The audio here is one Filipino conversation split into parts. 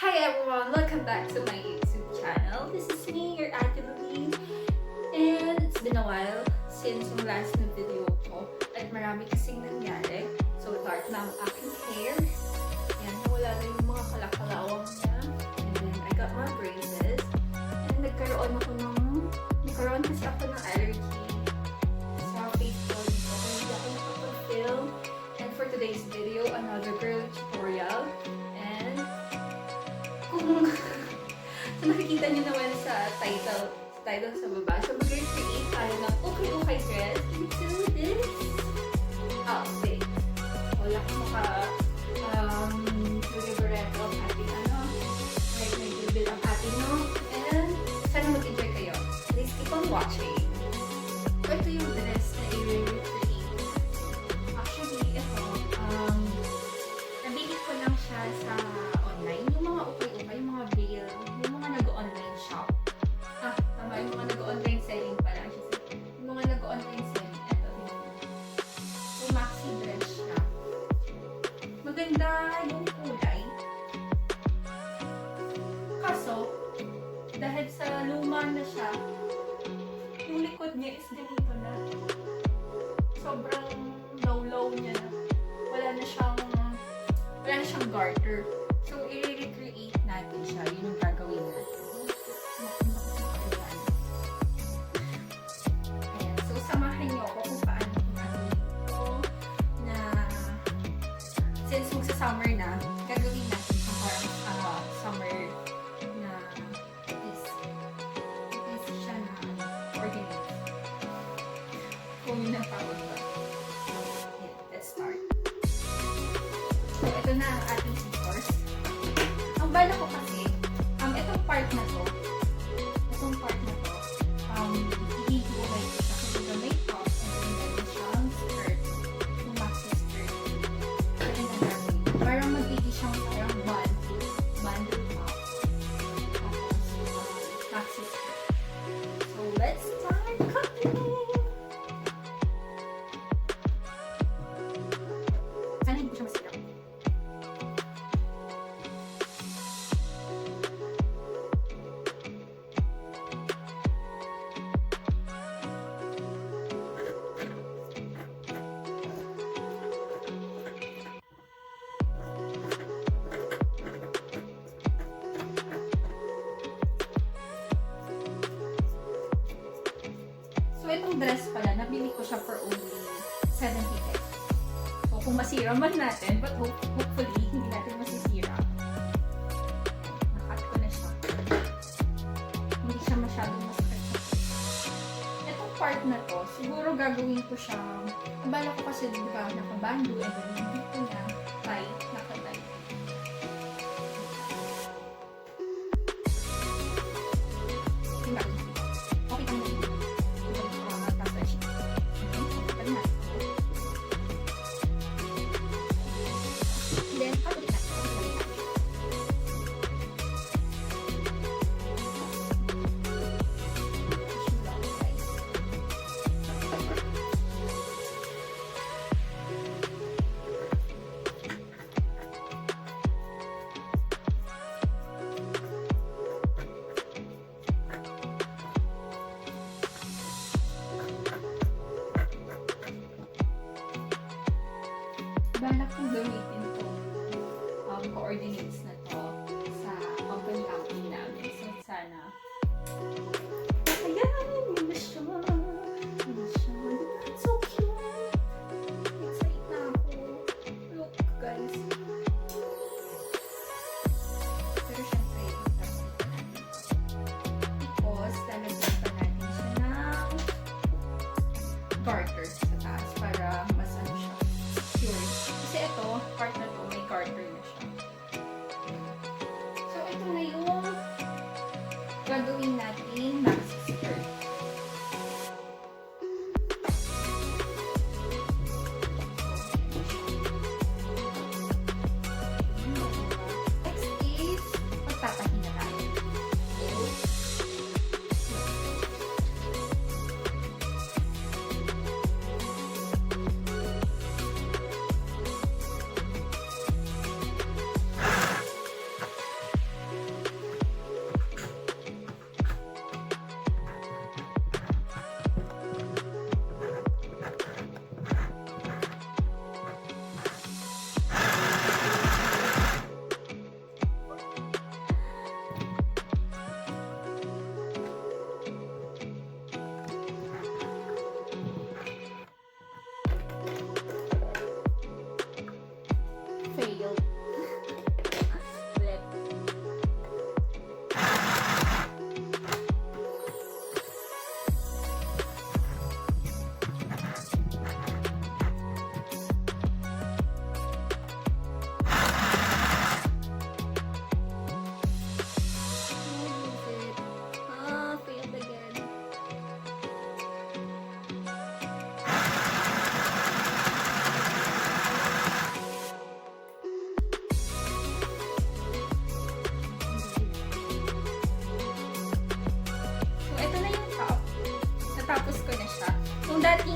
Hi everyone! Welcome back to my YouTube channel. This is me, your Ate Louise. And it's been a while since yung last na video ko. At marami kasing nangyari. So, dark na ang aking hair. Ayan, nawala na yung mga kalakalawang niya. And then, I got my braces. And nagkaroon kasi ako ng allergy sa face ko dito. Kaya hindi ako nakapag-film. And for today's video, another girl tutorial. And kung nakikita nyo naman sa title sa baba, so mag-create tayo ng Ukay Ukay Dress into this outfit. Wala ko deliberate ang ating may build ang ating and sana mag-enjoy kayo. Please keep on watching. So, ito yung dress na i-recreate. Actually, ito, nabili ko lang siya sa online. Yung mga ukay-ukay, yung mga veil, yung mga nag-online shop. Tama, yung mga nag-online selling pala. Yung mga nag-online selling, ito. Yung maxi dress siya. Maganda yung kulay. Kaso, dahil sa luma na siya, yung likod niya is ganito na. Sobrang low niya na. Wala na siyang garter. So, i-recreate natin siya. Yun yung gagawin natin. Ayan. So, samahan niyo ako kung paano gagawin ito na since magsa-summer na, gagawin natin yung parang summer na is siya na organize. Kung yun ang tawag ba. Ayan. Let's start. So, ito na ang ating scissors. Ang bala ko kasi, itong part na to, i-hiwalay ko siya. Kasi may top, and then meron siyang skirt, yung maxi skirt. Kaya na gagawin. Parang magiging siyang parang bundle top. Tapos, maxi skirt. So, let's start cutting! Sana hindi ko siya masirap. So, itong dress pala, nabili ko siya for only 70 pesos. So, kung masira man natin, but hopefully, hindi natin masisira. Nakat ko na siya. Hindi siya masyadong masakit. Itong part na to, siguro gagawin ko siya. Abala ko kasi, di ba, nakabando, and then hindi ko na nakatay. Diba? Okay lang na dito. Balak kong gamitin itong coordinates na to sa company outing namin. So, sana. Ayan! Yun na siya. It's so cute! Excited na ako. Look, guys. Pero syempre, because lalagyan pa natin siya ng garter sa taas para mas siya. Secure. Kasi ito, part na to, may garter na siya. So, ito na yung gagawin natin maxi skirt. Next is, magtatahin na tayo.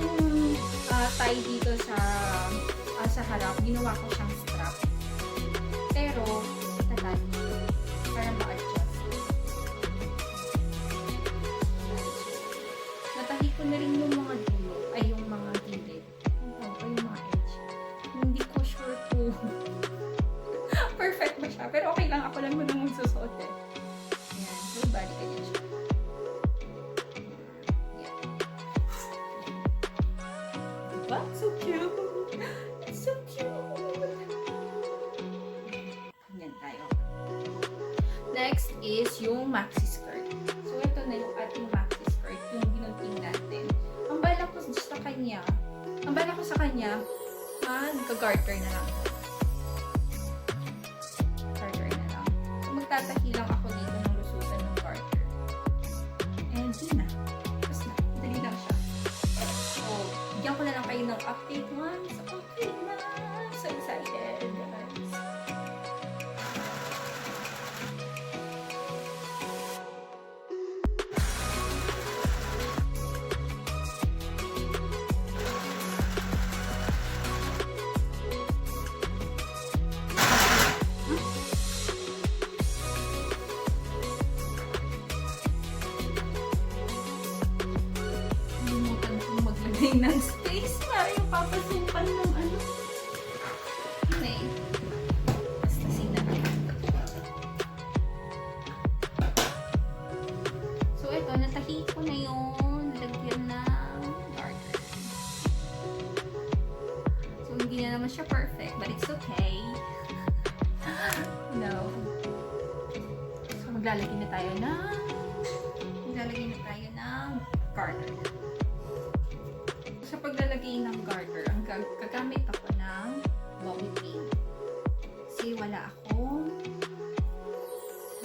yung tie dito sa harap, ginawa ko siyang strap. Pero, tatali para ma-adjust. Natahi ko na rin yung mga dulo, ay yung mga gilid. Yung mga edge. Hindi ko sure kung perfect ba siya. Pero okay lang, ako lang mo nang magsusuot eh. Ayan, so bali ganyan siya. Diba? So cute! It's so cute! Ganyan tayo. Next is yung maxi skirt. So, ito na yung ating maxi skirt, yung ginunting natin. Ang bala ko sa kanya, magka-garter na lang. Garter na lang. So, magtatahi lang ako dito ng lusutan ng garter. And yun na. Tapos na. Dali lang siya. So, bigyan ko na lang kayo ng update once. Okay na. So excited, guys. Ng space para yung papasukan ng ano. Anyway, basta sina. So, ito, natahi ko na yung lagyan ng garter. So, hindi na naman siya perfect, but it's okay. No. So, maglalagay na tayo ng garter. Sa paglalagay ng garter, ang gagamit ako ng bobby pin. Kasi wala akong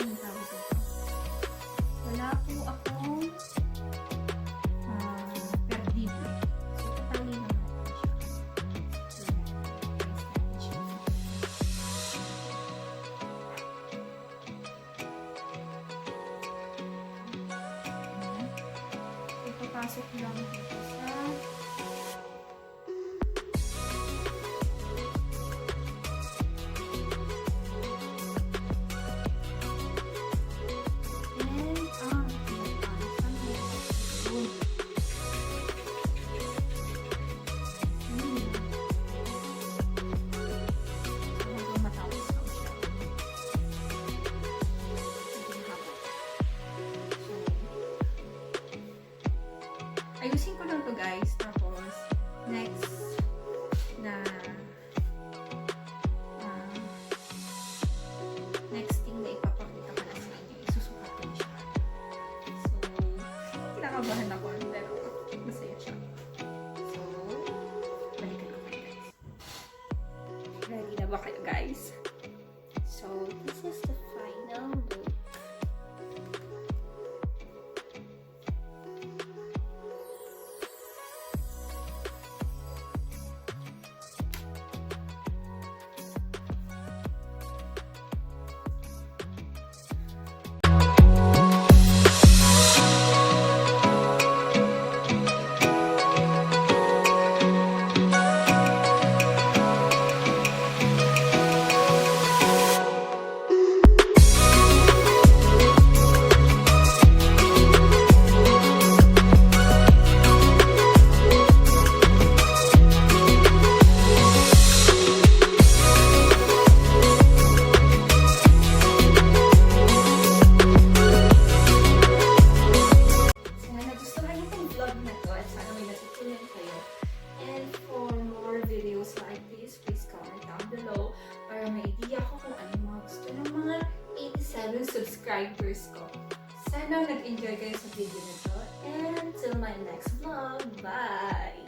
anong tawag dito? Wala po akong perdible. So, tatali naman siya. Ipapasok lang dito sa ayusin ko lang to guys, tapos next thing na ipapakita ko na sa inyo, isusukat ko siya. So, kinakabahan ako, pero masaya siya. So, balikan ko kayo guys. Ready na ba kayo guys? So, this is the final look. Subscribers ko. Sana nag-enjoy kayo sa video nito. And till my next vlog. Bye!